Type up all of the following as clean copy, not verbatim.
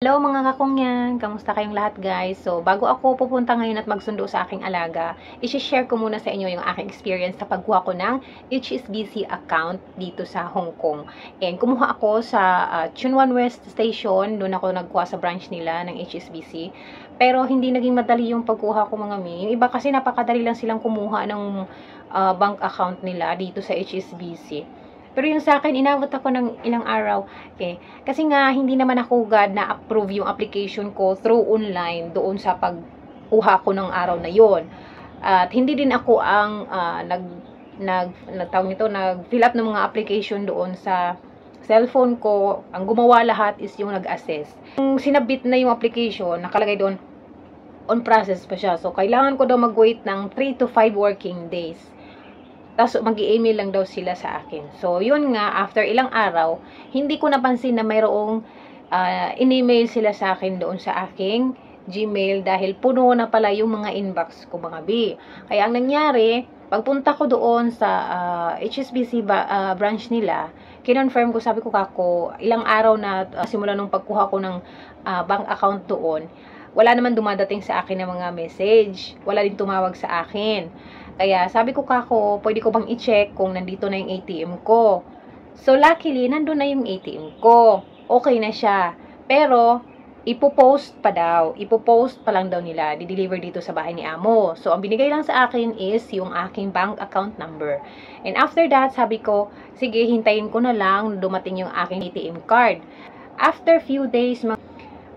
Hello mga kakongyan! Kamusta kayong lahat guys? So, bago ako pupunta ngayon at magsundo sa aking alaga, isi-share ko muna sa inyo yung aking experience sa pagkuha ko ng HSBC account dito sa Hong Kong. And kumuha ako sa Tsuen Wan West Station, doon ako nagkuha sa branch nila ng HSBC. Pero hindi naging madali yung pagkuha ko mga mi. Yung iba kasi napakadali lang silang kumuha ng bank account nila dito sa HSBC. Pero yung sa akin, inabot ako ng ilang araw. Okay. Kasi nga, hindi naman ako na-approve yung application ko through online doon sa pagkuha ko ng araw na yon. At hindi din ako ang nag-fill up ng mga application doon sa cellphone ko. Ang gumawa lahat is yung nag-assess. Kung sinabit na yung application, nakalagay doon, on process pa siya. So, kailangan ko daw mag-wait ng 3 to 5 working days. Tapos, mag-i-email lang daw sila sa akin. So, yun nga, after ilang araw, hindi ko napansin na mayroong in-email sila sa akin doon sa aking Gmail dahil puno na pala yung mga inbox ko, mga B. Kaya, ang nangyari, pagpunta ko doon sa HSBC branch nila, kinonfirm ko, sabi ko kako, ilang araw na simula nung pagkuha ko ng bank account doon, wala naman dumadating sa akin ng mga message. Wala din tumawag sa akin. Kaya sabi ko kako, pwede ko bang i-check kung nandito na yung ATM ko. So luckily, nandun na yung ATM ko. Okay na siya. Pero, ipopost pa daw. Ipopost pa lang daw nila. Di-deliver dito sa bahay ni Amo. So, ang binigay lang sa akin is yung aking bank account number. And after that, sabi ko, sige, hintayin ko na lang dumating yung aking ATM card. After few days,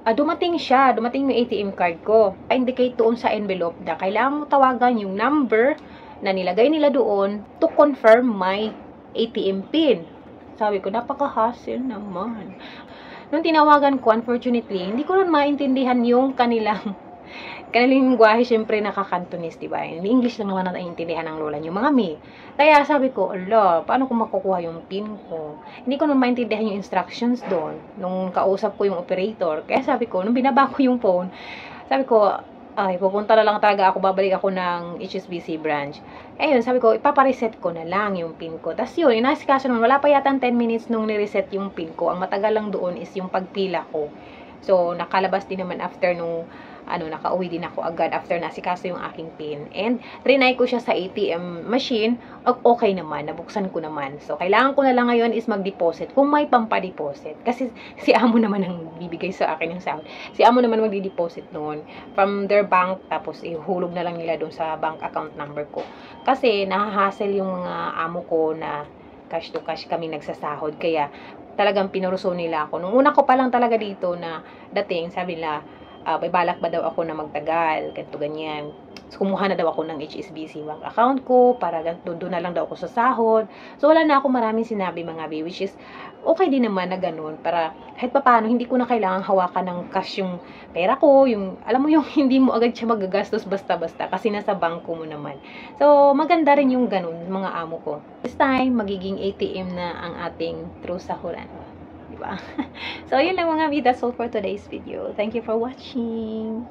dumating siya. Dumating yung ATM card ko. I-indicate doon sa envelope na kailangan mo tawagan yung number na nilagay nila doon to confirm my ATM PIN. Sabi ko, napaka-hassle naman. Nung tinawagan ko, unfortunately, hindi ko nun maintindihan yung kanilang lingwahe, syempre nakaka-Cantonese, diba? In English lang naman naiintindihan ng lola niyo, mga mi. Kaya sabi ko, ala, paano ko makukuha yung PIN ko? Hindi ko nun maintindihan yung instructions doon nung kausap ko yung operator. Kaya sabi ko, nung binaba ko yung phone, sabi ko, ay, pupunta na lang talaga ako, babalik ako ng HSBC branch. Ayun, sabi ko, ipapareset ko na lang yung PIN ko. Tapos yun, inasikaso naman, wala pa yata 10 minutes nung nireset yung PIN ko. Ang matagal lang doon is yung pagpila ko. So, nakalabas din naman after nung, nakauwi din ako agad after nasikaso yung aking PIN. And, trinay ko siya sa ATM machine. Okay naman, nabuksan ko naman. So, kailangan ko na lang ngayon is mag-deposit. Kung may pampadeposit. Kasi, si Amo naman ang bibigay sa akin ng sahod. Si Amo naman magdi-deposit noon from their bank. Tapos, ihulog na lang nila doon sa bank account number ko. Kasi, nahahassle yung mga amo ko na cash to cash kami nagsasahod. Kaya, talagang pinuruso nila ako. Nung una ko pa lang talaga dito na dating, sabi nila, may balak ba daw ako na magtagal, ganito ganyan. So, kumuha na daw ako ng HSBC bank account ko, para doon na lang daw ako sa sahod. So, wala na ako maraming sinabi mga baby, which is, okay din naman na ganun, para kahit pa paano, hindi ko na kailangang hawakan ng cash yung pera ko, yung, alam mo yung hindi mo agad siya magagastos basta-basta, kasi nasa bangko mo naman. So, maganda rin yung ganun, mga amo ko. This time, magiging ATM na ang ating true sahuran. Diba? So, yun lang mga vida. That's all for today's video. Thank you for watching.